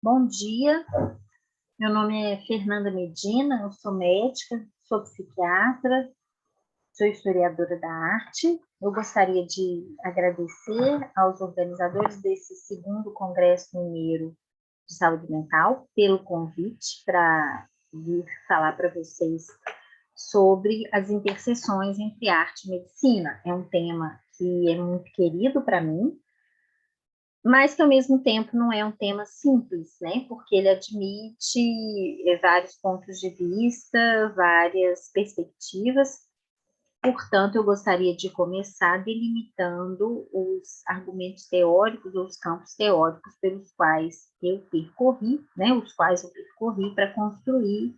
Bom dia, meu nome é Fernanda Medina, eu sou médica, sou psiquiatra, sou historiadora da arte. Eu gostaria de agradecer aos organizadores desse segundo Congresso Mineiro de Saúde Mental pelo convite para vir falar para vocês sobre as interseções entre arte e medicina. É um tema que é muito querido para mim, mas que ao mesmo tempo não é um tema simples, né? Porque ele admite vários pontos de vista, várias perspectivas. Portanto, eu gostaria de começar delimitando os argumentos teóricos, ou os campos teóricos pelos quais eu percorri, né? Os quais eu percorri para construir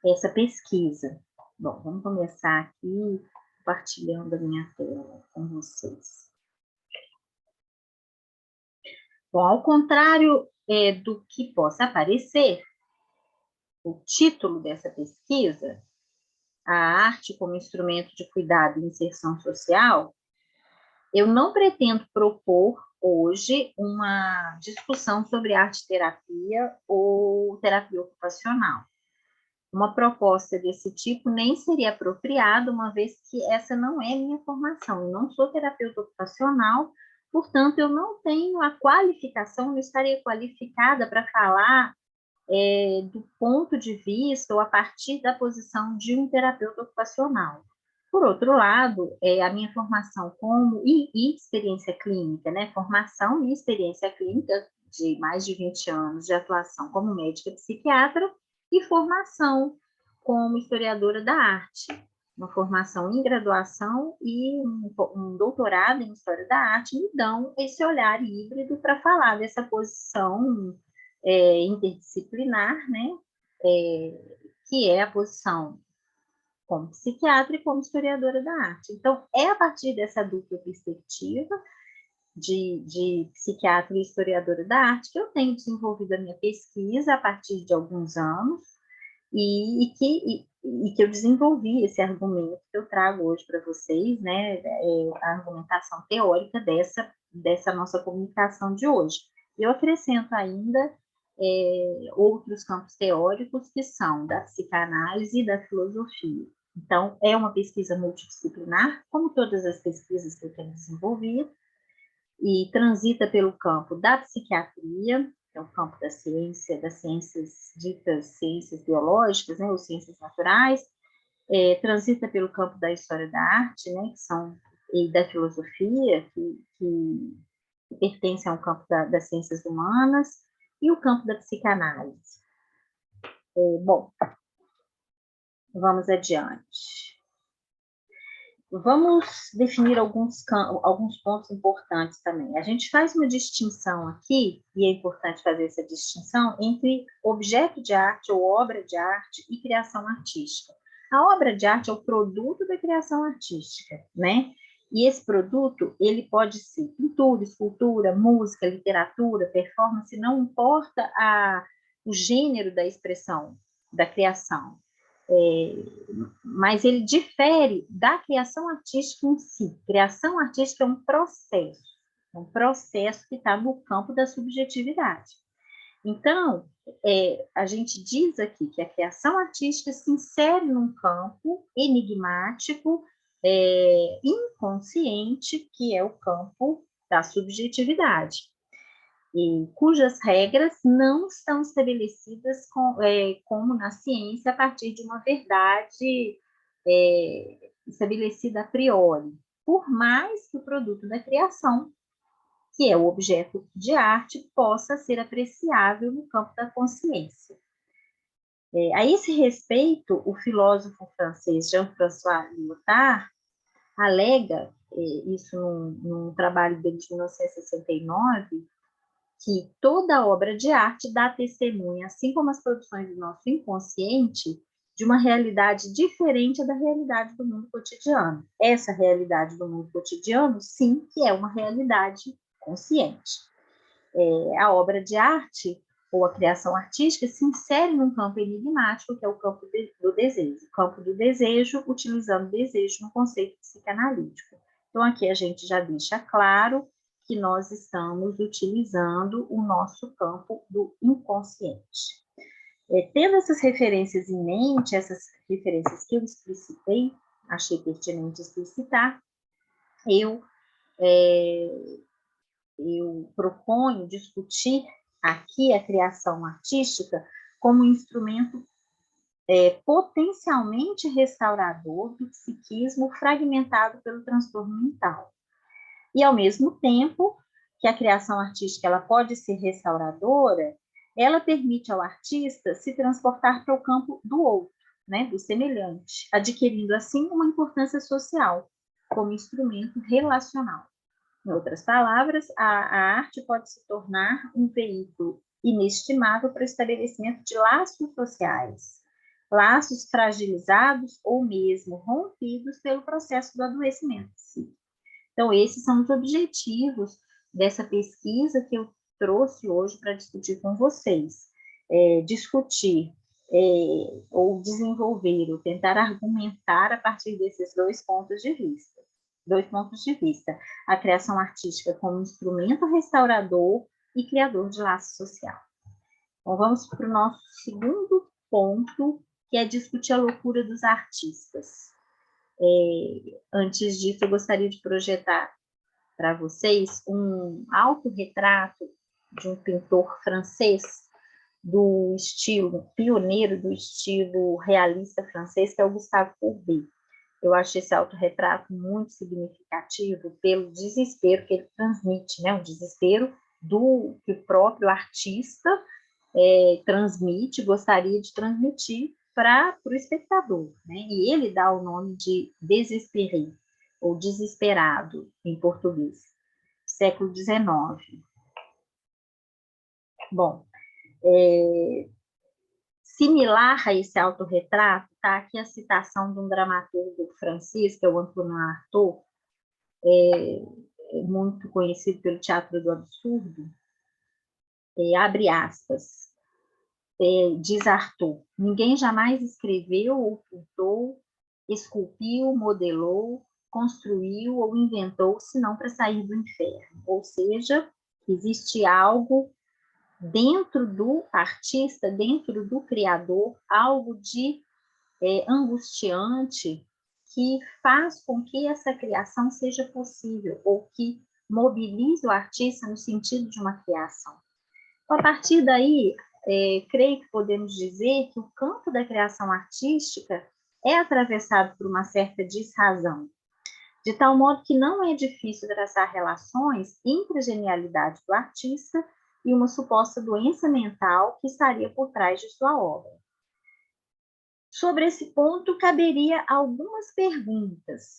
essa pesquisa. Bom, vamos começar aqui compartilhando a minha tela com vocês. Bom, ao contrário do que possa parecer, o título dessa pesquisa, a arte como instrumento de cuidado e inserção social, eu não pretendo propor hoje uma discussão sobre arte-terapia ou terapia ocupacional. Uma proposta desse tipo nem seria apropriada, uma vez que essa não é minha formação. Eu não sou terapeuta ocupacional, portanto, eu não tenho a qualificação, não estaria qualificada para falar do ponto de vista ou a partir da posição de um terapeuta ocupacional. Por outro lado, a minha formação e experiência clínica, né? Formação e experiência clínica de mais de 20 anos de atuação como médica psiquiatra e formação como historiadora da arte, uma formação em graduação e um doutorado em História da Arte me dão esse olhar híbrido para falar dessa posição interdisciplinar, né? Que é a posição como psiquiatra e como historiadora da arte. Então, é a partir dessa dupla perspectiva de psiquiatra e historiadora da arte que eu tenho desenvolvido a minha pesquisa a partir de alguns anos e que eu desenvolvi esse argumento que eu trago hoje para vocês, né? A argumentação teórica dessa nossa comunicação de hoje. Eu acrescento ainda outros campos teóricos que são da psicanálise e da filosofia. Então, é uma pesquisa multidisciplinar, como todas as pesquisas que eu tenho desenvolvido, e transita pelo campo da psiquiatria, que é o campo da ciência, das ciências ditas ciências biológicas, né, ou ciências naturais, transita pelo campo da história da arte, né, e da filosofia, que pertence ao campo das ciências humanas, e o campo da psicanálise. Bom, vamos adiante. Vamos definir alguns pontos importantes também. A gente faz uma distinção aqui, e é importante fazer essa distinção, entre objeto de arte ou obra de arte e criação artística. A obra de arte é o produto da criação artística, né? E esse produto, ele pode ser pintura, escultura, música, literatura, performance, não importa o gênero da expressão, da criação. Mas ele difere da criação artística em si. Criação artística é um processo que está no campo da subjetividade. Então, a gente diz aqui que a criação artística se insere num campo enigmático, inconsciente, que é o campo da subjetividade, e cujas regras não estão estabelecidas como na ciência a partir de uma verdade estabelecida a priori, por mais que o produto da criação, que é o objeto de arte, possa ser apreciável no campo da consciência. A esse respeito, o filósofo francês Jean-François Lyotard alega, isso num trabalho dele de 1969, que toda obra de arte dá testemunha, assim como as produções do nosso inconsciente, de uma realidade diferente da realidade do mundo cotidiano. Essa realidade do mundo cotidiano, sim, que é uma realidade consciente. A obra de arte ou a criação artística se insere num campo enigmático, que é o campo do desejo. O campo do desejo, utilizando o desejo no conceito psicanalítico. Então, aqui a gente já deixa claro que nós estamos utilizando o nosso campo do inconsciente. Tendo essas referências em mente, essas referências que eu explicitei, achei pertinente explicitar, eu proponho discutir aqui a criação artística como um instrumento potencialmente restaurador do psiquismo fragmentado pelo transtorno mental. E, ao mesmo tempo que a criação artística ela pode ser restauradora, ela permite ao artista se transportar para o campo do outro, né, do semelhante, adquirindo, assim, uma importância social, como instrumento relacional. Em outras palavras, a arte pode se tornar um veículo inestimável para o estabelecimento de laços sociais, laços fragilizados ou mesmo rompidos pelo processo do adoecimento. Então, esses são os objetivos dessa pesquisa que eu trouxe hoje para discutir com vocês. Discutir ou desenvolver, ou tentar argumentar a partir desses dois pontos de vista. A criação artística como instrumento restaurador e criador de laço social. Então, vamos para o nosso segundo ponto, que é discutir a loucura dos artistas. Antes disso, eu gostaria de projetar para vocês um autorretrato de um pintor francês do estilo, pioneiro do estilo realista francês, que é o Gustave Courbet. Eu acho esse autorretrato muito significativo pelo desespero que ele transmite, né? O desespero que o próprio artista transmite, gostaria de transmitir para o espectador, né? E ele dá o nome de Désespéré, ou desesperado, em português, século XIX. Bom, similar a esse autorretrato, está aqui a citação de um dramaturgo francês, que é o Antonin Artaud, muito conhecido pelo teatro do absurdo, abre aspas, diz Artaud: ninguém jamais escreveu ou pintou, esculpiu, modelou, construiu ou inventou, senão para sair do inferno. Ou seja, existe algo dentro do artista, dentro do criador, algo de angustiante que faz com que essa criação seja possível, ou que mobilize o artista no sentido de uma criação. A partir daí, creio que podemos dizer que o campo da criação artística é atravessado por uma certa desrazão, de tal modo que não é difícil traçar relações entre a genialidade do artista e uma suposta doença mental que estaria por trás de sua obra. Sobre esse ponto, caberia algumas perguntas.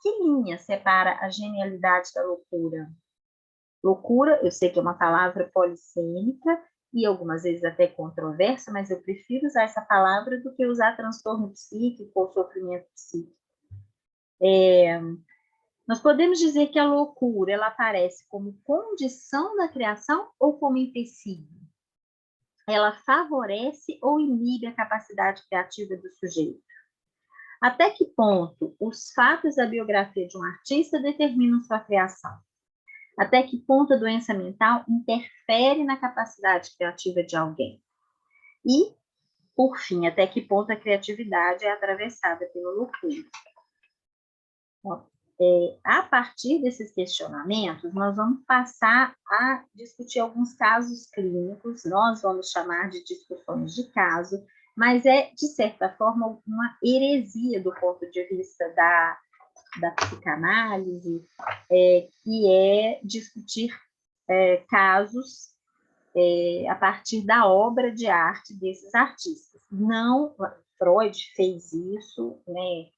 Que linha separa a genialidade da loucura? Loucura, eu sei que é uma palavra polissêmica e algumas vezes até controversa, mas eu prefiro usar essa palavra do que usar transtorno psíquico ou sofrimento psíquico. Nós podemos dizer que a loucura ela aparece como condição da criação ou como empecilho? Ela favorece ou inibe a capacidade criativa do sujeito? Até que ponto os fatos da biografia de um artista determinam sua criação? Até que ponto a doença mental interfere na capacidade criativa de alguém? E, por fim, até que ponto a criatividade é atravessada pela loucura? A partir desses questionamentos, nós vamos passar a discutir alguns casos clínicos, nós vamos chamar de discussões de caso, mas é, de certa forma, uma heresia do ponto de vista da psicanálise, que é discutir casos a partir da obra de arte desses artistas. Não, Freud fez isso, né?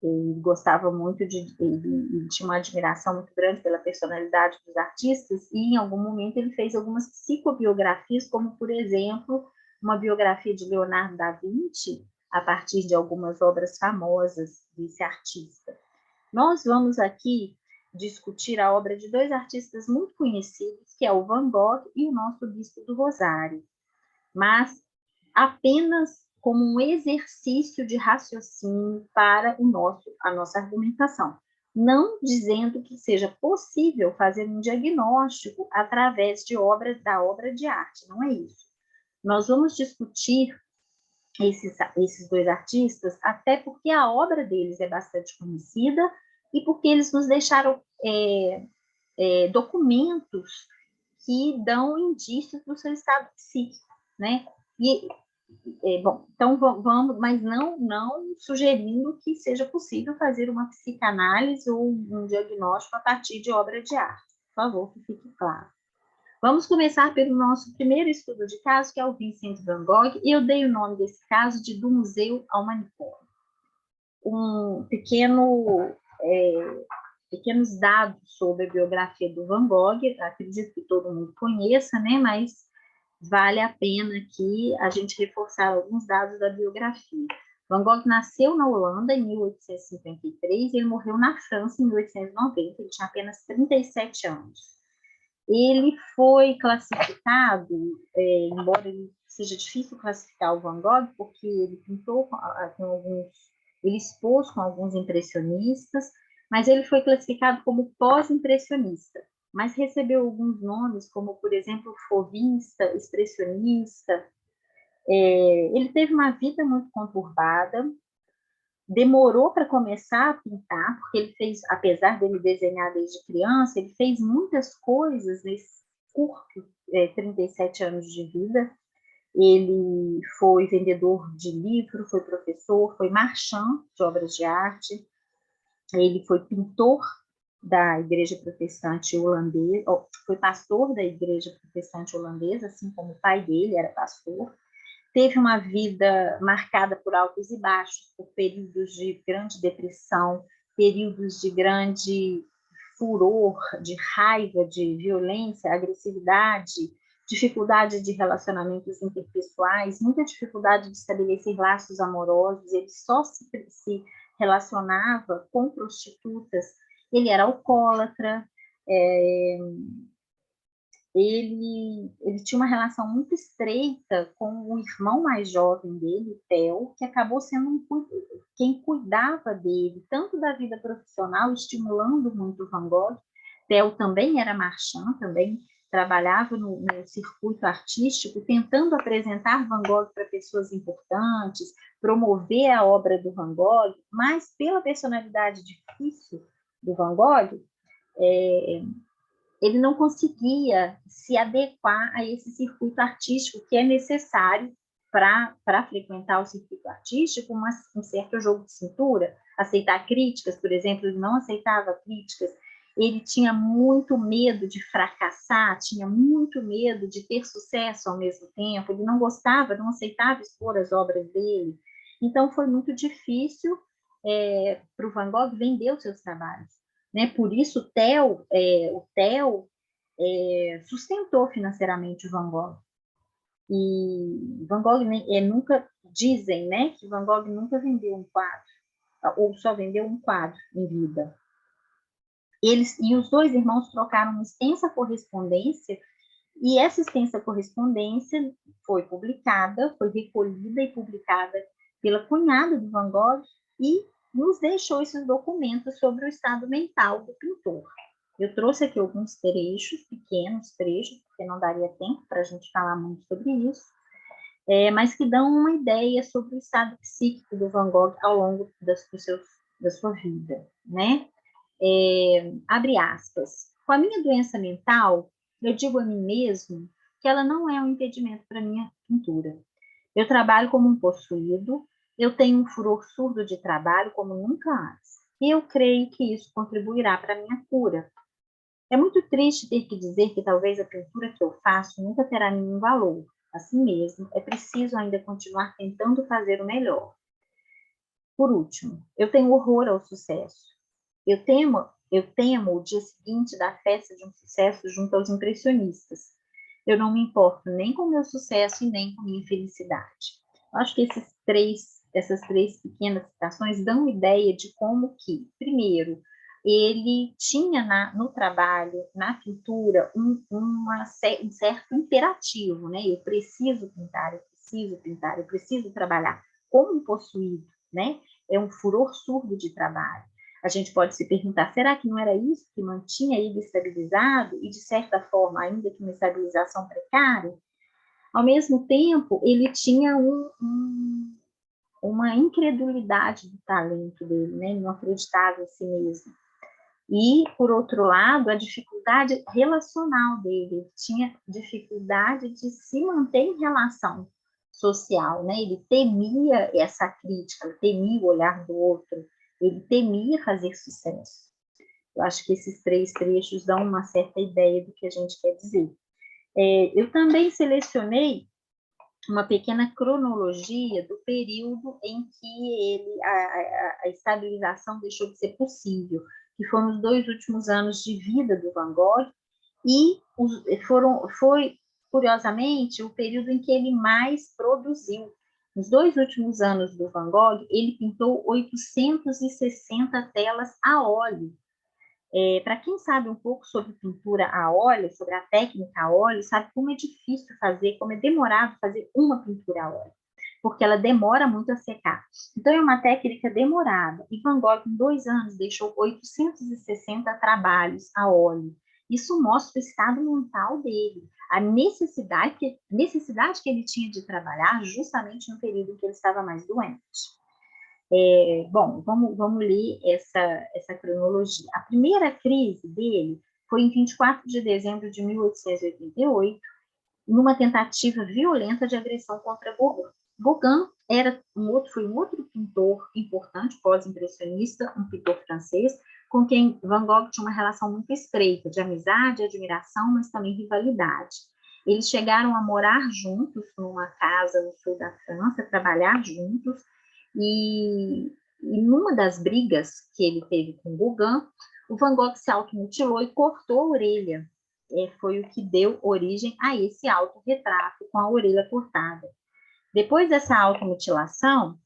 Ele gostava muito ele tinha uma admiração muito grande pela personalidade dos artistas, e em algum momento ele fez algumas psicobiografias, como, por exemplo, uma biografia de Leonardo da Vinci, a partir de algumas obras famosas desse artista. Nós vamos aqui discutir a obra de dois artistas muito conhecidos, que é o Van Gogh e o nosso Bispo do Rosário, mas apenas como um exercício de raciocínio para a nossa argumentação. não dizendo que seja possível fazer um diagnóstico através da obra de arte, não é isso. Nós vamos discutir esses dois artistas, até porque a obra deles é bastante conhecida e porque eles nos deixaram documentos que dão indícios do seu estado psíquico, né? E, bom, então vamos, mas não sugerindo que seja possível fazer uma psicanálise ou um diagnóstico a partir de obra de arte. Por favor, que fique claro. Vamos começar pelo nosso primeiro estudo de caso, que é o Vincent van Gogh, e eu dei o nome desse caso de Do Museu ao Manicômio. Pequenos dados sobre a biografia do Van Gogh, acredito que todo mundo conheça, né? Mas vale a pena aqui a gente reforçar alguns dados da biografia. Van Gogh nasceu na Holanda em 1853 e ele morreu na França em 1890, ele tinha apenas 37 anos. Ele foi classificado, embora seja difícil classificar o Van Gogh, porque ele pintou ele expôs com alguns impressionistas, mas ele foi classificado como pós-impressionista, mas recebeu alguns nomes, como, por exemplo, fauvinista, expressionista. Ele teve uma vida muito conturbada, demorou para começar a pintar, porque ele fez, apesar dele desenhar desde criança, ele fez muitas coisas nesse curto 37 anos de vida. Ele foi vendedor de livro, foi professor, foi marchand de obras de arte, ele foi pintor da igreja protestante holandesa, foi pastor da igreja protestante holandesa, assim como o pai dele era pastor. Teve uma vida marcada por altos e baixos, por períodos de grande depressão, períodos de grande furor, de raiva, de violência, agressividade, dificuldade de relacionamentos interpessoais, muita dificuldade de estabelecer laços amorosos. Ele só se relacionava com prostitutas. Ele era alcoólatra, ele tinha uma relação muito estreita com o irmão mais jovem dele, Theo, que acabou sendo quem cuidava dele, tanto da vida profissional, estimulando muito o Van Gogh. Theo também era marchand, também trabalhava no circuito artístico, tentando apresentar Van Gogh para pessoas importantes, promover a obra do Van Gogh, mas pela personalidade difícil do Van Gogh, ele não conseguia se adequar a esse circuito artístico que é necessário para frequentar o circuito artístico, um certo jogo de cintura, aceitar críticas, por exemplo, ele não aceitava críticas, ele tinha muito medo de fracassar, tinha muito medo de ter sucesso ao mesmo tempo, ele não gostava, não aceitava expor as obras dele, então foi muito difícil para o Van Gogh vender os seus trabalhos. Né? Por isso, o Theo sustentou financeiramente o Van Gogh. E Van Gogh nunca, dizem, né, que Van Gogh nunca vendeu um quadro, ou só vendeu um quadro em vida. E os dois irmãos trocaram uma extensa correspondência, e essa extensa correspondência foi publicada, foi recolhida e publicada pela cunhada do Van Gogh, e nos deixou esses documentos sobre o estado mental do pintor. Eu trouxe aqui alguns trechos, pequenos trechos, porque não daria tempo para a gente falar muito sobre isso, mas que dão uma ideia sobre o estado psíquico do Van Gogh ao longo da sua vida, né? Abre aspas. Com a minha doença mental, eu digo a mim mesmo que ela não é um impedimento para minha pintura. Eu trabalho como um possuído, eu tenho um furor surdo de trabalho como nunca antes. E eu creio que isso contribuirá para a minha cura. É muito triste ter que dizer que talvez a pintura que eu faço nunca terá nenhum valor. Assim mesmo, é preciso ainda continuar tentando fazer o melhor. Por último, eu tenho horror ao sucesso. Eu temo o dia seguinte da festa de um sucesso junto aos impressionistas. Eu não me importo nem com o meu sucesso e nem com minha felicidade. Eu acho que essas três pequenas citações dão ideia de como que, primeiro, ele tinha no trabalho, na pintura, um certo imperativo, né? Eu preciso pintar, eu preciso pintar, eu preciso trabalhar como um possuído, né? É um furor surdo de trabalho. A gente pode se perguntar, será que não era isso que mantinha ele estabilizado e, de certa forma, ainda que uma estabilização precária? Ao mesmo tempo, ele tinha uma incredulidade do talento dele, né? Ele não acreditava em si mesmo. E, por outro lado, a dificuldade relacional dele, ele tinha dificuldade de se manter em relação social, né? Ele temia essa crítica, ele temia o olhar do outro, ele temia fazer sucesso. Eu acho que esses 3 trechos dão uma certa ideia do que a gente quer dizer. Eu também selecionei uma pequena cronologia do período em que a estabilização deixou de ser possível, que foram os 2 últimos anos de vida do Van Gogh, e foi, curiosamente, o período em que ele mais produziu. Nos 2 últimos anos do Van Gogh, ele pintou 860 telas a óleo. Para quem sabe um pouco sobre pintura a óleo, sobre a técnica a óleo, sabe como é difícil fazer, como é demorado fazer uma pintura a óleo, porque ela demora muito a secar. Então, é uma técnica demorada. E Van Gogh, em 2 anos, deixou 860 trabalhos a óleo. Isso mostra o estado mental dele, a necessidade que ele tinha de trabalhar justamente no período em que ele estava mais doente. Bom, vamos ler essa cronologia. A primeira crise dele foi em 24 de dezembro de 1888, numa tentativa violenta de agressão contra Gauguin. Gauguin foi um outro pintor importante, pós-impressionista, um pintor francês, com quem Van Gogh tinha uma relação muito estreita, de amizade, admiração, mas também rivalidade. Eles chegaram a morar juntos numa casa no sul da França, trabalhar juntos, e numa das brigas que ele teve com Gauguin, o Van Gogh se automutilou e cortou a orelha. Foi o que deu origem a esse autorretrato com a orelha cortada. Depois dessa automutilação,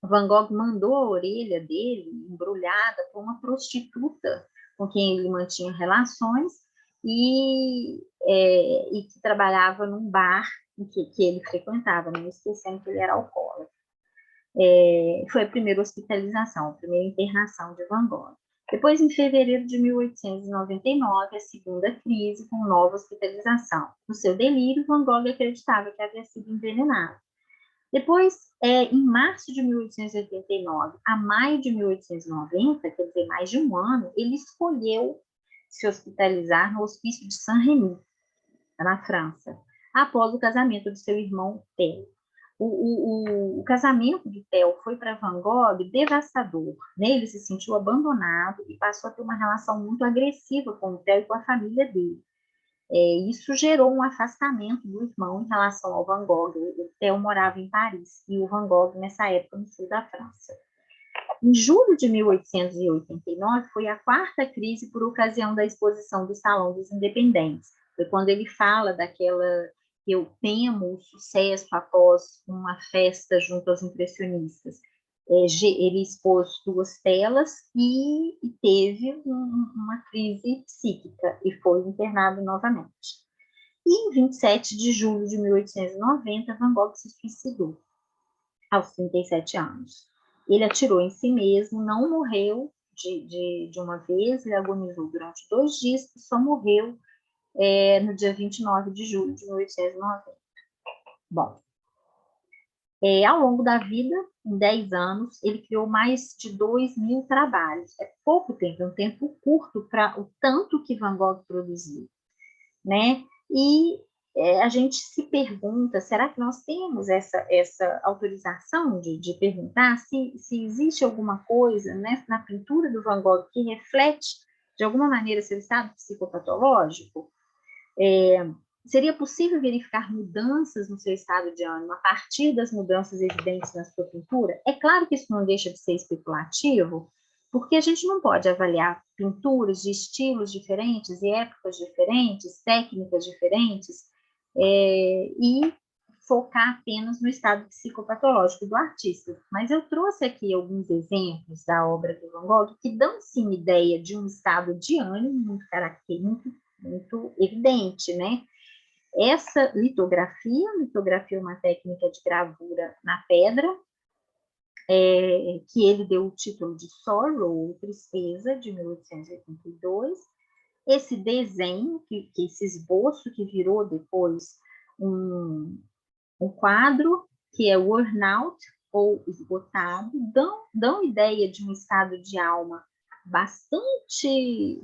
Van Gogh mandou a orelha dele embrulhada por uma prostituta com quem ele mantinha relações e que trabalhava num bar que ele frequentava, não esquecendo que ele era alcoólatra. Foi a primeira hospitalização, a primeira internação de Van Gogh. Depois, em fevereiro de 1899, a segunda crise com nova hospitalização. No seu delírio, Van Gogh acreditava que havia sido envenenado. Depois, em março de 1889 a maio de 1890, quer dizer, mais de um ano, ele escolheu se hospitalizar no hospício de Saint-Rémy, na França, após o casamento de seu irmão Theo. O casamento de Theo foi para Van Gogh devastador, né? Ele se sentiu abandonado e passou a ter uma relação muito agressiva com o Theo e com a família dele. Isso gerou um afastamento do irmão em relação ao Van Gogh. O Theo morava em Paris e o Van Gogh, nessa época, no sul da França. Em julho de 1889, foi a 4ª crise por ocasião da exposição do Salão dos Independentes. Foi quando ele fala daquela eu temo o sucesso após uma festa junto aos impressionistas. Ele expôs 2 telas e teve uma crise psíquica e foi internado novamente. E em 27 de julho de 1890, Van Gogh se suicidou, aos 37 anos. Ele atirou em si mesmo, não morreu de uma vez, ele agonizou durante 2 dias e só morreu no dia 29 de julho de 1890. Bom, ao longo da vida, em 10 anos, ele criou mais de 2.000 trabalhos. É pouco tempo, é um tempo curto para o tanto que Van Gogh produziu, né? E a gente se pergunta, será que nós temos essa autorização de perguntar se existe alguma coisa, né, na pintura do Van Gogh que reflete, de alguma maneira, seu estado psicopatológico? Seria possível verificar mudanças no seu estado de ânimo a partir das mudanças evidentes na sua pintura? É claro que isso não deixa de ser especulativo, porque a gente não pode avaliar pinturas de estilos diferentes e épocas diferentes, técnicas diferentes, e focar apenas no estado psicopatológico do artista. Mas eu trouxe aqui alguns exemplos da obra do Van Gogh que dão sim ideia de um estado de ânimo muito característico, muito evidente, né? Essa litografia é uma técnica de gravura na pedra, que ele deu o título de Sorrow, Tristeza, de 1882. Esse desenho, esse esboço que virou depois um quadro, que é o Burnout, ou esgotado, dão ideia de um estado de alma bastante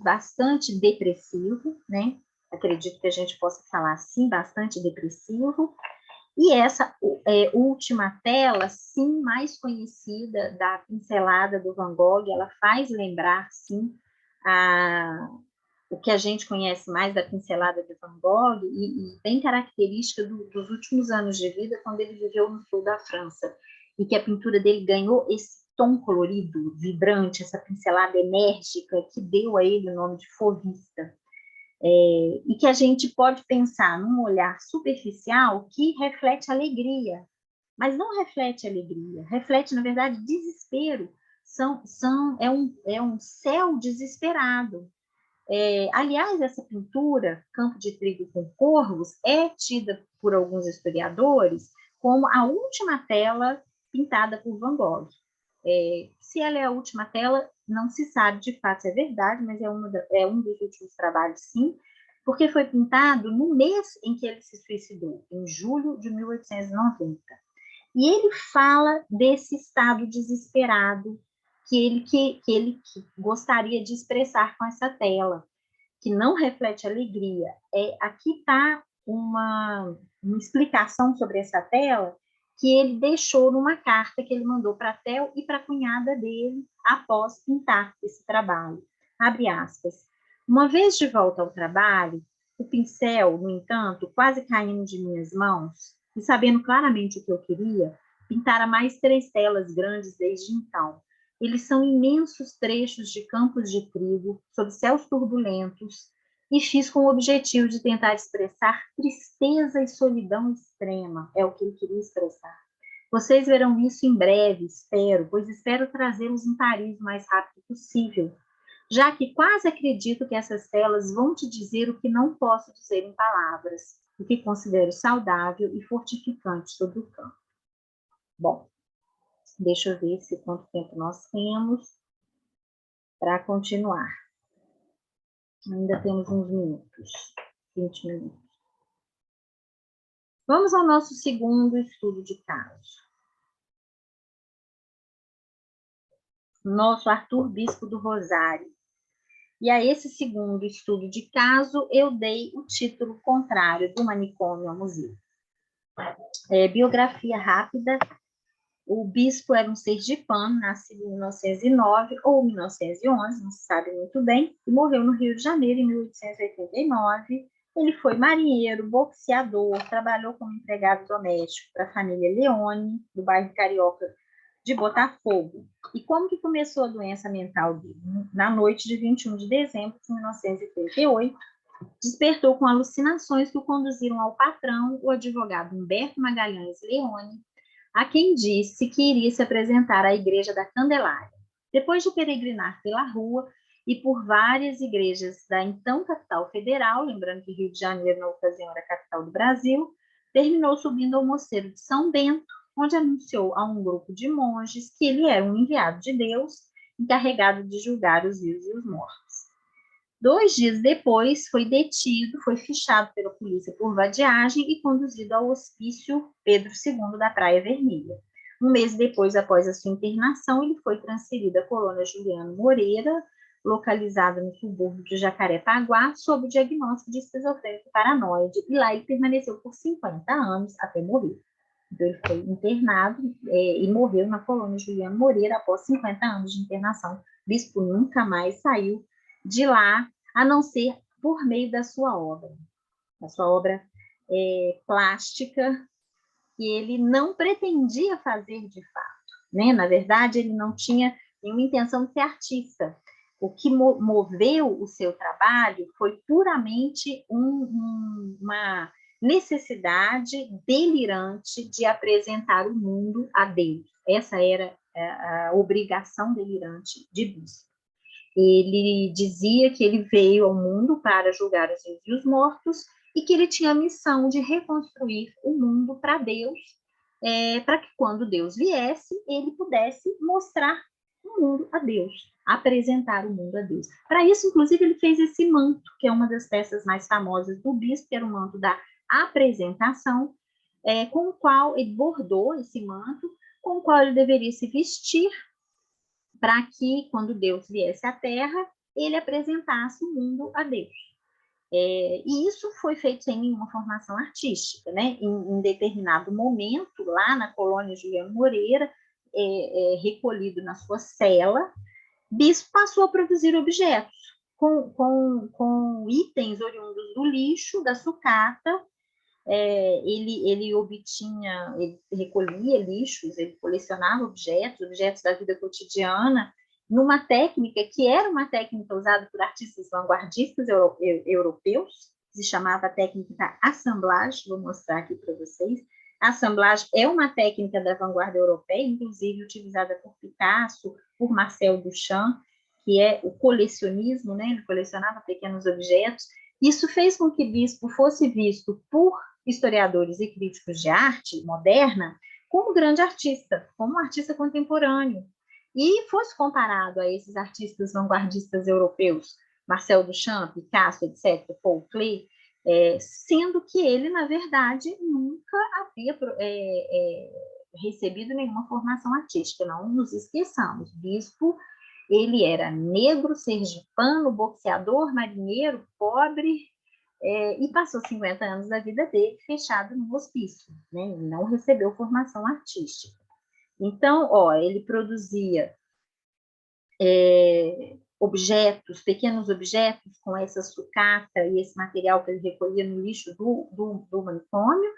depressivo, né? Acredito que a gente possa falar assim, bastante depressivo. E essa última tela, sim, mais conhecida da pincelada do Van Gogh, ela faz lembrar, sim, o que a gente conhece mais da pincelada de Van Gogh, e bem característica dos últimos anos de vida, quando ele viveu no sul da França, e que a pintura dele ganhou esse tom colorido, vibrante, essa pincelada enérgica, que deu a ele o nome de Fauvista. E que a gente pode pensar num olhar superficial que reflete alegria, mas não reflete alegria, reflete, na verdade, desespero. É um céu desesperado. Aliás, essa pintura, Campo de Trigo com Corvos, é tida por alguns historiadores como a última tela pintada por Van Gogh. Se ela é a última tela, não se sabe de fato se é verdade, mas é um dos últimos trabalhos, sim, porque foi pintado no mês em que ele se suicidou, em julho de 1890. E ele fala desse estado desesperado que ele gostaria de expressar com essa tela, que não reflete alegria. Aqui está uma explicação sobre essa tela que ele deixou numa carta que ele mandou para a Theo e para a cunhada dele após pintar esse trabalho. Abre aspas. Uma vez de volta ao trabalho, o pincel, no entanto, quase caindo de minhas mãos, e sabendo claramente o que eu queria, pintara mais 3 telas grandes desde então. Eles são imensos trechos de campos de trigo, sob céus turbulentos, e fiz com o objetivo de tentar expressar tristeza e solidão extrema, é o que ele queria expressar. Vocês verão isso em breve, espero, pois espero trazê-los em Paris o mais rápido possível, já que quase acredito que essas telas vão te dizer o que não posso dizer em palavras, o que considero saudável e fortificante sobre o campo. Bom, deixa eu ver se quanto tempo nós temos para continuar. Ainda temos uns minutos, 20 minutos. Vamos ao nosso segundo estudo de caso. Nosso Arthur Bispo do Rosário. E a esse segundo estudo de caso, eu dei o título contrário, do manicômio ao museu. Biografia rápida. O bispo era um sergipano, nascido em 1909 ou 1911, não se sabe muito bem, e morreu no Rio de Janeiro em 1889. Ele foi marinheiro, boxeador, trabalhou como empregado doméstico para a família Leone, do bairro carioca de Botafogo. E como que começou a doença mental dele? Na noite de 21 de dezembro de 1938, despertou com alucinações que o conduziram ao patrão, o advogado Humberto Magalhães Leone, a quem disse que iria se apresentar à Igreja da Candelária. Depois de peregrinar pela rua e por várias igrejas da então capital federal, lembrando que Rio de Janeiro, na ocasião, era a capital do Brasil, terminou subindo ao mosteiro de São Bento, onde anunciou a um grupo de monges que ele era um enviado de Deus, encarregado de julgar os vivos e os mortos. 2 dias depois, foi detido, foi fichado pela polícia por vadiagem e conduzido ao hospício Pedro II da Praia Vermelha. Um mês depois, após a sua internação, ele foi transferido à colônia Juliano Moreira, localizada no subúrbio de Jacarepaguá, sob o diagnóstico de esquizofrênico paranoide, e lá ele permaneceu por 50 anos até morrer. Então, ele foi internado e morreu na colônia Juliano Moreira após 50 anos de internação. O bispo nunca mais saiu de lá, a não ser por meio da sua obra plástica, que ele não pretendia fazer de fato, né? Na verdade, ele não tinha nenhuma intenção de ser artista. O que moveu o seu trabalho foi puramente uma necessidade delirante de apresentar o mundo a Deus. Essa era a obrigação delirante de bispo. Ele dizia que ele veio ao mundo para julgar os vivos e os mortos e que ele tinha a missão de reconstruir o mundo para Deus, para que quando Deus viesse, ele pudesse mostrar o mundo a Deus, apresentar o mundo a Deus. Para isso, inclusive, ele fez esse manto, que é uma das peças mais famosas do bispo, que era o manto da apresentação, com o qual ele bordou esse manto, com o qual ele deveria se vestir para que, quando Deus viesse à Terra, ele apresentasse o mundo a Deus. E isso foi feito sem nenhuma formação artística, né? Em determinado momento, lá na colônia Juliano Moreira, recolhido na sua cela, Bispo passou a produzir objetos com itens oriundos do lixo, da sucata. Ele obtinha, ele recolhia lixos, ele colecionava objetos da vida cotidiana, numa técnica que era uma técnica usada por artistas vanguardistas europeus, que se chamava técnica da assemblage. Vou mostrar aqui para vocês. A assemblage é uma técnica da vanguarda europeia, inclusive utilizada por Picasso, por Marcel Duchamp, que é o colecionismo, né? Ele colecionava pequenos objetos. Isso fez com que Bispo fosse visto por historiadores e críticos de arte moderna como grande artista, como um artista contemporâneo, e fosse comparado a esses artistas vanguardistas europeus, Marcel Duchamp, Picasso, etc., Paul Klee, sendo que ele, na verdade, nunca havia recebido nenhuma formação artística. Não nos esqueçamos, Bispo, ele era negro, sergipano, boxeador, marinheiro, pobre, e passou 50 anos da vida dele fechado no hospício, né? Ele não recebeu formação artística. Então, ele produzia objetos, pequenos objetos com essa sucata e esse material que ele recolhia no lixo do manicômio,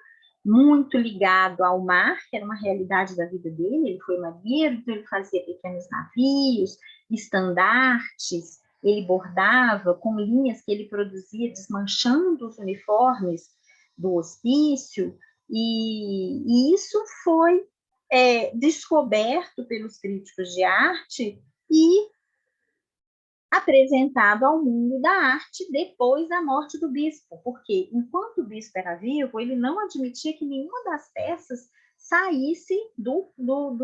muito ligado ao mar, que era uma realidade da vida dele. Ele foi marinheiro, então ele fazia pequenos navios, estandartes, ele bordava com linhas que ele produzia desmanchando os uniformes do hospício, e isso foi descoberto pelos críticos de arte e apresentado ao mundo da arte depois da morte do bispo, porque enquanto o bispo era vivo, ele não admitia que nenhuma das peças saísse do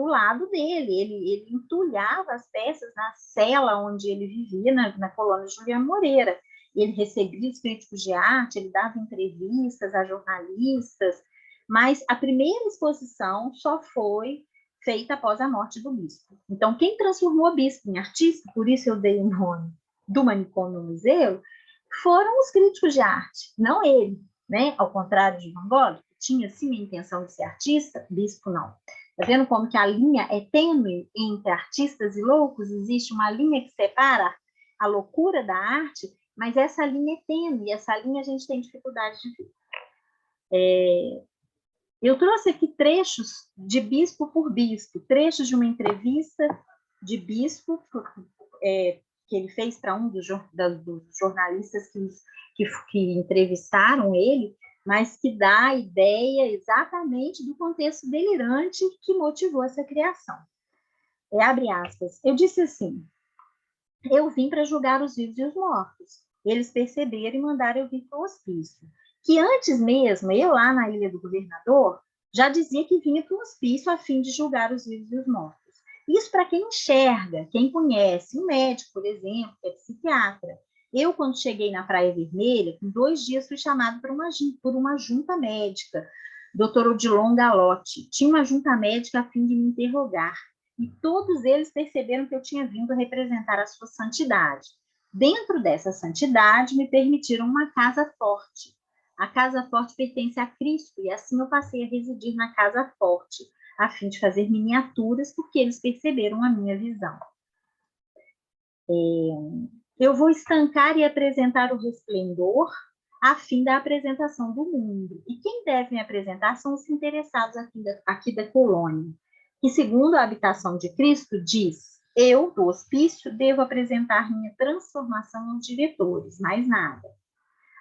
lado dele. Ele entulhava as peças na cela onde ele vivia, na colônia Juliano Moreira. Ele recebia os críticos de arte, ele dava entrevistas a jornalistas, mas a primeira exposição só foi feita após a morte do bispo. Então, quem transformou o bispo em artista, por isso eu dei o nome do manicômio museu, foram os críticos de arte, não ele, né? Ao contrário de Van Gogh, que tinha sim a intenção de ser artista, bispo não. Tá vendo como que a linha é tênue entre artistas e loucos? Existe uma linha que separa a loucura da arte, mas essa linha é tênue, e essa linha a gente tem dificuldade de ver. Eu trouxe aqui trechos de bispo por bispo, trechos de uma entrevista de bispo que ele fez para um dos jornalistas que entrevistaram ele, mas que dá a ideia exatamente do contexto delirante que motivou essa criação. Abre aspas. Eu disse assim: eu vim para julgar os vivos e os mortos. Eles perceberam e mandaram eu vir para o hospício. Que antes mesmo, eu lá na Ilha do Governador, já dizia que vinha para o hospício a fim de julgar os vivos e os mortos. Isso para quem enxerga, quem conhece, um médico, por exemplo, que é psiquiatra. Eu, quando cheguei na Praia Vermelha, com 2 dias fui chamado por uma junta médica, doutor Odilon Galotti. Tinha uma junta médica a fim de me interrogar. E todos eles perceberam que eu tinha vindo representar a sua santidade. Dentro dessa santidade, me permitiram uma casa forte. A casa forte pertence a Cristo, e assim eu passei a residir na casa forte, a fim de fazer miniaturas, porque eles perceberam a minha visão. Eu vou estancar e apresentar o resplendor a fim da apresentação do mundo. E quem deve me apresentar são os interessados aqui da colônia, que, segundo a habitação de Cristo, diz: eu, do hospício, devo apresentar minha transformação aos diretores, mais nada.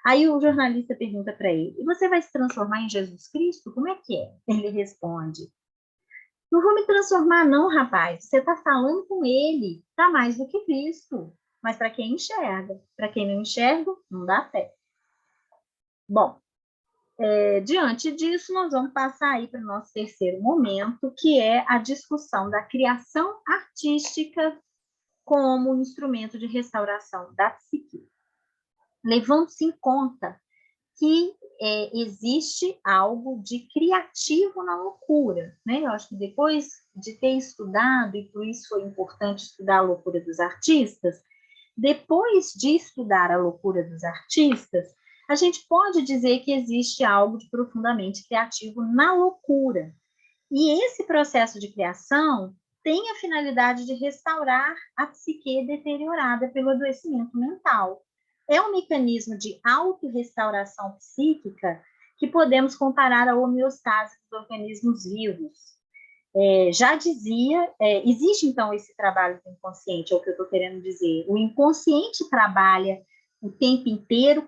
Aí o jornalista pergunta para ele: e você vai se transformar em Jesus Cristo? Como é que é? Ele responde: não vou me transformar não, rapaz. Você está falando com ele, está mais do que visto. Mas para quem enxerga, para quem não enxerga, não dá fé. Bom, Diante disso, nós vamos passar aí para o nosso terceiro momento, que é a discussão da criação artística como instrumento de restauração da psique. Levando-se em conta que existe algo de criativo na loucura, né? Eu acho que depois de ter estudado, e por isso foi importante estudar a loucura dos artistas, depois de estudar a loucura dos artistas, a gente pode dizer que existe algo de profundamente criativo na loucura. E esse processo de criação tem a finalidade de restaurar a psique deteriorada pelo adoecimento mental. É um mecanismo de autorrestauração psíquica que podemos comparar à homeostase dos organismos vivos. Já dizia, existe então esse trabalho do inconsciente, é o que eu estou querendo dizer. O inconsciente trabalha o tempo inteiro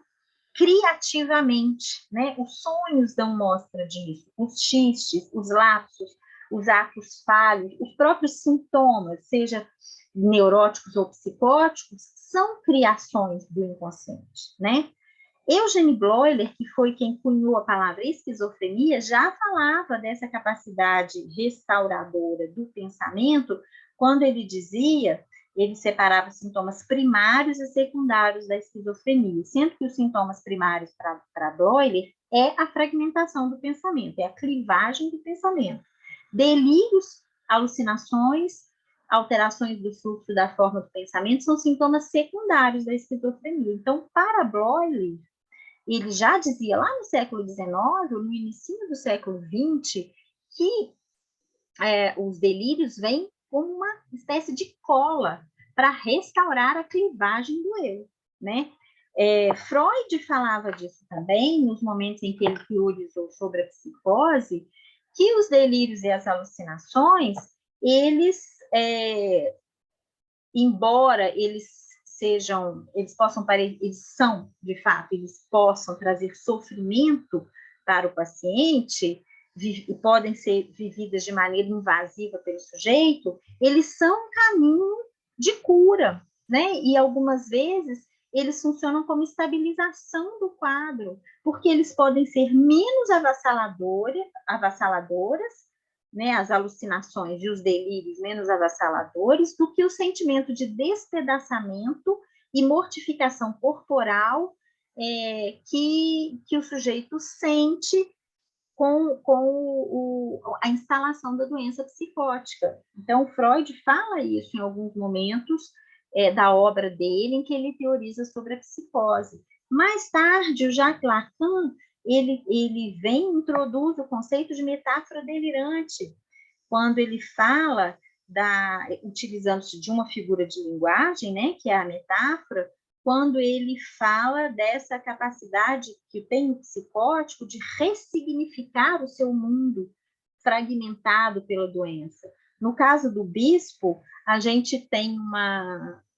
criativamente, né? Os sonhos dão mostra disso, os xistes, os lapsos, os atos falhos, os próprios sintomas, seja neuróticos ou psicóticos, são criações do inconsciente, né? Eugene Bloiler, que foi quem cunhou a palavra esquizofrenia, já falava dessa capacidade restauradora do pensamento quando ele dizia, ele separava os sintomas primários e secundários da esquizofrenia, sendo que os sintomas primários para Bloiler é a fragmentação do pensamento, é a clivagem do pensamento. Delírios, alucinações, alterações do fluxo da forma do pensamento são sintomas secundários da esquizofrenia. Então, para Bloiler, ele já dizia lá no século XIX, no início do século XX, que os delírios vêm como uma espécie de cola para restaurar a clivagem do eu, né? Freud falava disso também, nos momentos em que ele teorizou sobre a psicose, que os delírios e as alucinações, eles, embora eles são, de fato, eles possam trazer sofrimento para o paciente, e podem ser vividas de maneira invasiva pelo sujeito, eles são um caminho de cura, né? E algumas vezes eles funcionam como estabilização do quadro, porque eles podem ser menos avassaladoras, né, as alucinações e os delírios menos avassaladores do que o sentimento de despedaçamento e mortificação corporal que o sujeito sente com a instalação da doença psicótica. Então, Freud fala isso em alguns momentos da obra dele, em que ele teoriza sobre a psicose. Mais tarde, o Jacques Lacan, ele vem e introduz o conceito de metáfora delirante, quando ele fala, utilizando-se de uma figura de linguagem, né, que é a metáfora, quando ele fala dessa capacidade que tem o psicótico de ressignificar o seu mundo fragmentado pela doença. No caso do bispo, a gente tem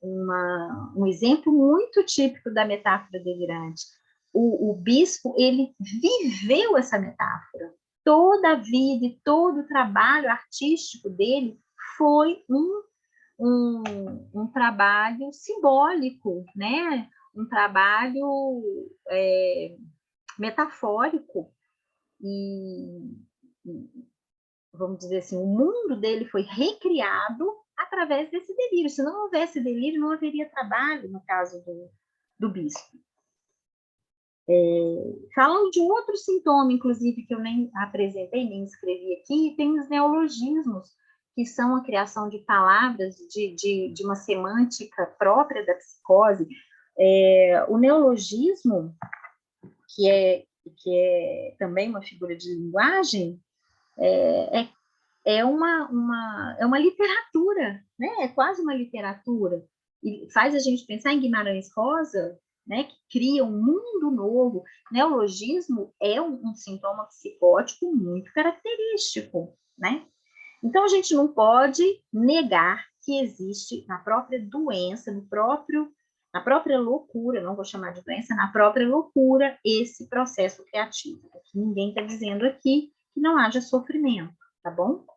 um exemplo muito típico da metáfora delirante. O bispo, ele viveu essa metáfora. Toda a vida e todo o trabalho artístico dele foi um trabalho simbólico, né? Um trabalho metafórico. E, vamos dizer assim, o mundo dele foi recriado através desse delírio. Se não houvesse delírio, não haveria trabalho, no caso do bispo. Falando de outro sintoma, inclusive, que eu nem apresentei, nem escrevi aqui, tem os neologismos, que são a criação de palavras de uma semântica própria da psicose. O neologismo, que é também uma figura de linguagem, é uma literatura, né? É quase uma literatura. E faz a gente pensar em Guimarães Rosa, né, que cria um mundo novo. Neologismo é um sintoma psicótico muito característico, né? Então, a gente não pode negar que existe na própria doença, na própria loucura, não vou chamar de doença, na própria loucura, esse processo criativo. Ninguém está dizendo aqui que não haja sofrimento, tá bom?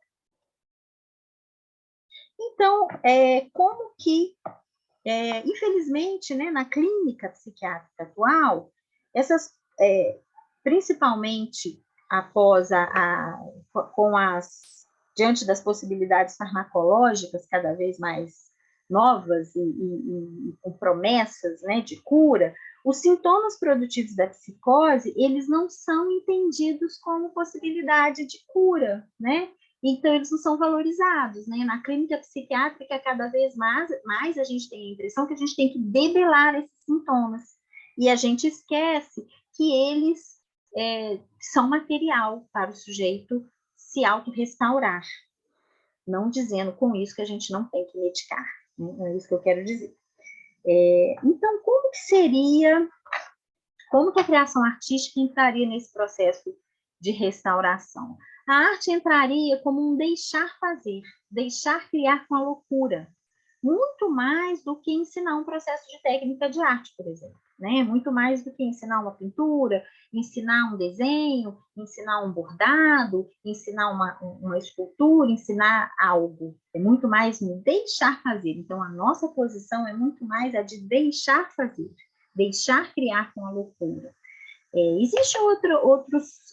Então, como que, infelizmente, né, na clínica psiquiátrica atual, essas principalmente após diante das possibilidades farmacológicas cada vez mais novas e com promessas, né, de cura, os sintomas produtivos da psicose, eles não são entendidos como possibilidade de cura, né? Então, eles não são valorizados, né? Na clínica psiquiátrica, cada vez mais a gente tem a impressão que a gente tem que debelar esses sintomas. E a gente esquece que eles são material para o sujeito se autorrestaurar. Não dizendo com isso que a gente não tem que medicar. Né? É isso que eu quero dizer. Então, como que a criação artística entraria nesse processo de restauração? A arte entraria como um deixar fazer, deixar criar com a loucura, muito mais do que ensinar um processo de técnica de arte, por exemplo, né? Muito mais do que ensinar uma pintura, ensinar um desenho, ensinar um bordado, ensinar uma escultura, ensinar algo. É muito mais um deixar fazer. Então, a nossa posição é muito mais a de deixar fazer, deixar criar com a loucura. Existem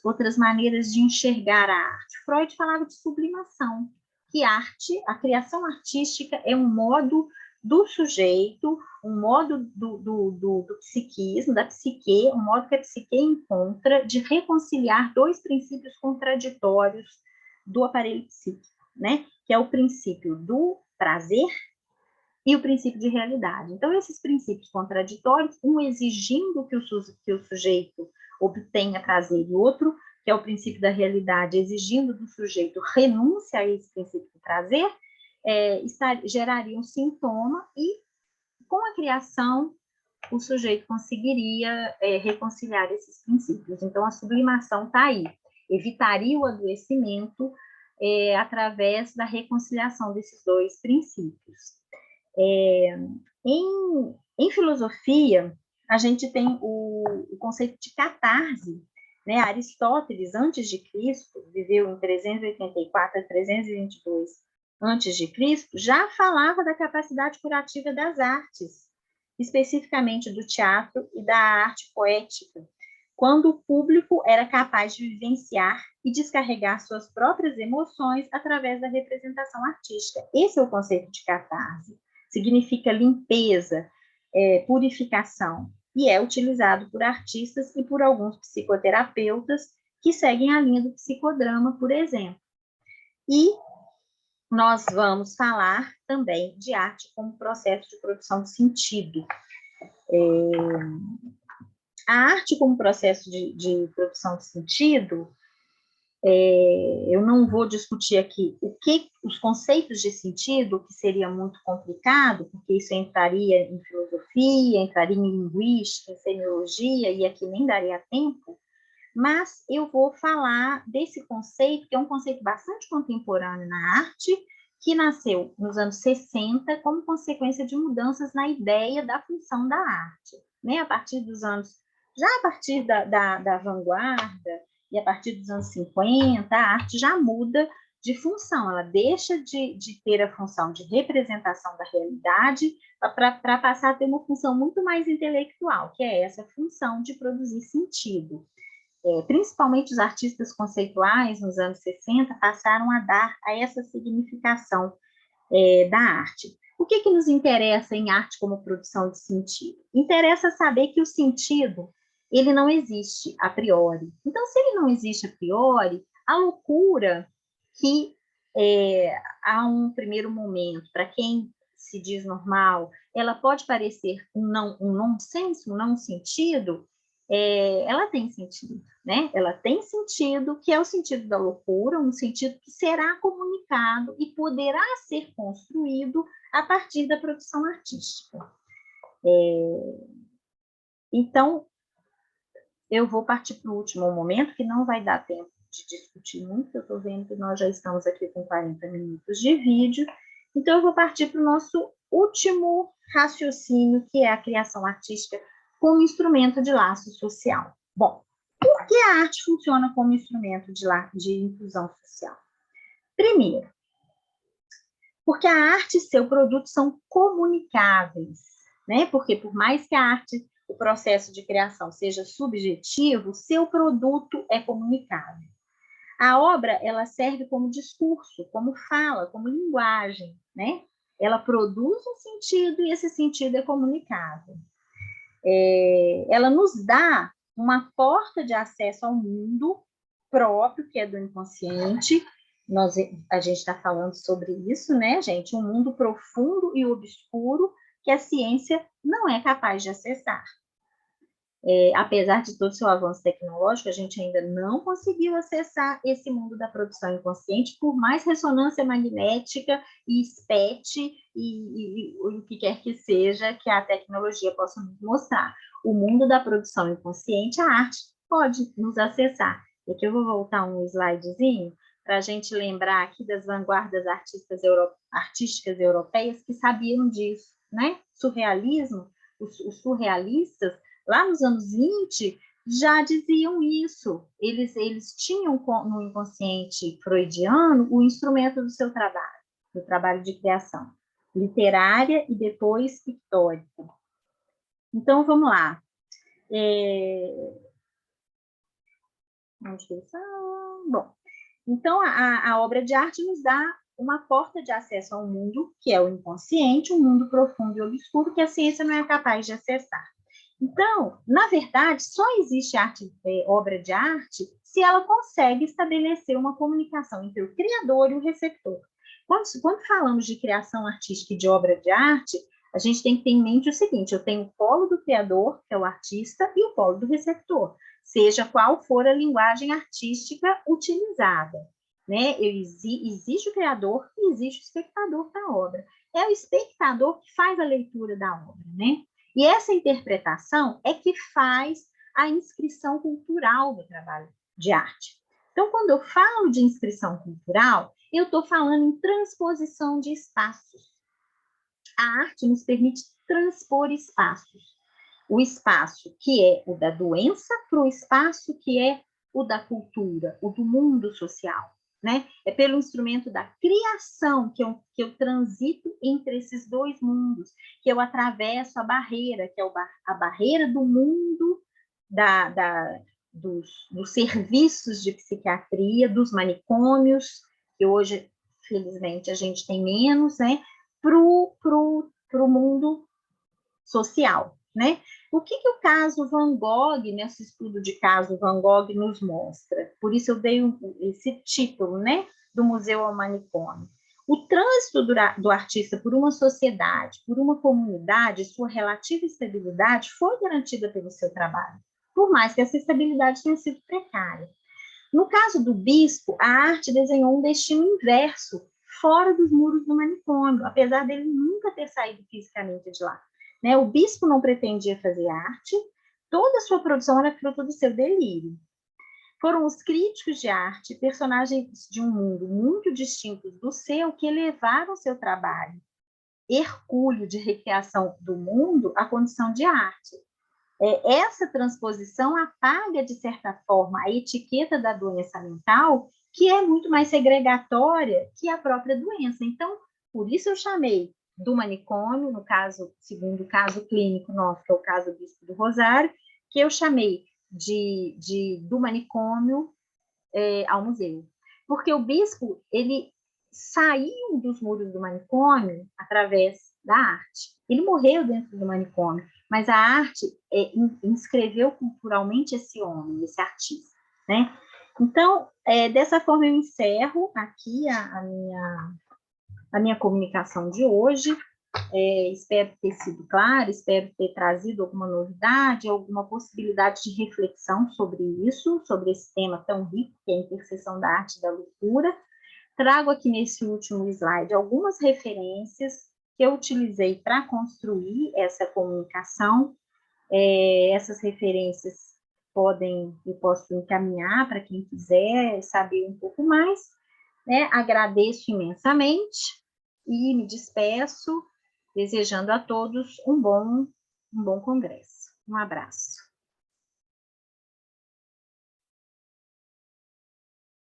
outras maneiras de enxergar a arte. Freud falava de sublimação, que a criação artística é um modo do sujeito, um modo do psiquismo, da psique, um modo que a psique encontra de reconciliar dois princípios contraditórios do aparelho psíquico, né? Que é o princípio do prazer e o princípio de realidade. Então, esses princípios contraditórios, um exigindo que o sujeito obtenha prazer, e outro, que é o princípio da realidade, exigindo do sujeito renúncia a esse princípio do prazer, geraria um sintoma e, com a criação, o sujeito conseguiria reconciliar esses princípios. Então, a sublimação está aí. Evitaria o adoecimento através da reconciliação desses dois princípios. Em filosofia, a gente tem o conceito de catarse, né? Aristóteles, antes de Cristo, viveu em 384 a 322 antes de Cristo, já falava da capacidade curativa das artes, especificamente do teatro e da arte poética, quando o público era capaz de vivenciar e descarregar suas próprias emoções através da representação artística. Esse é o conceito de catarse. Significa limpeza, purificação, e é utilizado por artistas e por alguns psicoterapeutas que seguem a linha do psicodrama, por exemplo. E nós vamos falar também de arte como processo de produção de sentido. A arte como processo de produção de sentido, eu não vou discutir aqui os conceitos de sentido, que seria muito complicado, porque isso entraria em filosofia, entraria em linguística, em semiologia, e aqui nem daria tempo, mas eu vou falar desse conceito, que é um conceito bastante contemporâneo na arte, que nasceu nos anos 60 como consequência de mudanças na ideia da função da arte, né? A partir da vanguarda, e a partir dos anos 50, a arte já muda de função, ela deixa de ter a função de representação da realidade para passar a ter uma função muito mais intelectual, que é essa função de produzir sentido. Principalmente os artistas conceituais, nos anos 60, passaram a dar a essa significação da arte. O que nos interessa em arte como produção de sentido? Interessa saber que o sentido ele não existe a priori. Então, se ele não existe a priori, a loucura que a um primeiro momento, para quem se diz normal, ela pode parecer um nonsense, um não sentido, ela tem sentido, né? Ela tem sentido, que é o sentido da loucura, um sentido que será comunicado e poderá ser construído a partir da produção artística. Então, eu vou partir para o último momento, que não vai dar tempo de discutir muito, eu estou vendo que nós já estamos aqui com 40 minutos de vídeo, então eu vou partir para o nosso último raciocínio, que é a criação artística como instrumento de laço social. Bom, por que a arte funciona como instrumento de inclusão social? Primeiro, porque a arte e seu produto são comunicáveis, né? Porque por mais que a arte o processo de criação seja subjetivo, seu produto é comunicável. A obra, ela serve como discurso, como fala, como linguagem, né? Ela produz um sentido e esse sentido é comunicável. Ela nos dá uma porta de acesso ao mundo próprio, que é do inconsciente. A gente está falando sobre isso, né, gente? Um mundo profundo e obscuro que a ciência não é capaz de acessar. Apesar de todo o seu avanço tecnológico, a gente ainda não conseguiu acessar esse mundo da produção inconsciente, por mais ressonância magnética e SPECT e o que quer que seja que a tecnologia possa nos mostrar. O mundo da produção inconsciente, a arte pode nos acessar. E aqui eu vou voltar um slidezinho para a gente lembrar aqui das vanguardas artísticas europeias que sabiam disso, né? Surrealismo, os surrealistas, lá nos anos 20, já diziam isso. Eles tinham no inconsciente freudiano o instrumento do seu trabalho, do trabalho de criação, literária e depois pictórica. Então, vamos lá. Bom, então a obra de arte nos dá uma porta de acesso ao mundo, que é o inconsciente, um mundo profundo e obscuro que a ciência não é capaz de acessar. Então, na verdade, só existe obra de arte se ela consegue estabelecer uma comunicação entre o criador e o receptor. Quando falamos de criação artística e de obra de arte, a gente tem que ter em mente o seguinte: eu tenho o polo do criador, que é o artista, e o polo do receptor, seja qual for a linguagem artística utilizada. Né? Existe o criador e existe o espectador da obra. É o espectador que faz a leitura da obra, né? E essa interpretação é que faz a inscrição cultural do trabalho de arte. Então, quando eu falo de inscrição cultural, eu estou falando em transposição de espaços. A arte nos permite transpor espaços. O espaço que é o da doença para o espaço que é o da cultura, o do mundo social. Né? É pelo instrumento da criação que eu transito entre esses dois mundos, que eu atravesso a barreira, que é a barreira do mundo dos serviços de psiquiatria, dos manicômios, que hoje, felizmente, a gente tem menos, né? Para o mundo social. Né? O que o caso Van Gogh, nesse estudo de caso Van Gogh, nos mostra? Por isso eu dei esse título, né, do Museu ao Manicômio. O trânsito do artista por uma sociedade, por uma comunidade, sua relativa estabilidade foi garantida pelo seu trabalho, por mais que essa estabilidade tenha sido precária. No caso do bispo, a arte desenhou um destino inverso, fora dos muros do manicômio, apesar dele nunca ter saído fisicamente de lá. Né? O bispo não pretendia fazer arte, toda a sua produção era fruto do seu delírio. Foram os críticos de arte, personagens de um mundo muito distintos do seu, que elevaram seu trabalho, hercúleo de recriação do mundo, à condição de arte. Essa transposição apaga, de certa forma, a etiqueta da doença mental, que é muito mais segregatória que a própria doença. Então, por isso eu chamei do manicômio, no caso, segundo o caso clínico nosso, que é o caso do Bispo do Rosário, que eu chamei do manicômio ao museu. Porque o bispo, ele saiu dos muros do manicômio através da arte. Ele morreu dentro do manicômio, mas a arte inscreveu culturalmente esse homem, esse artista. Né? Então, dessa forma eu encerro aqui a minha comunicação de hoje. Espero ter sido clara, espero ter trazido alguma novidade, alguma possibilidade de reflexão sobre isso, sobre esse tema tão rico, que é a interseção da arte e da loucura. Trago aqui nesse último slide algumas referências que eu utilizei para construir essa comunicação. Essas referências eu posso encaminhar para quem quiser saber um pouco mais. Né? Agradeço imensamente e me despeço, desejando a todos um bom congresso. Um abraço.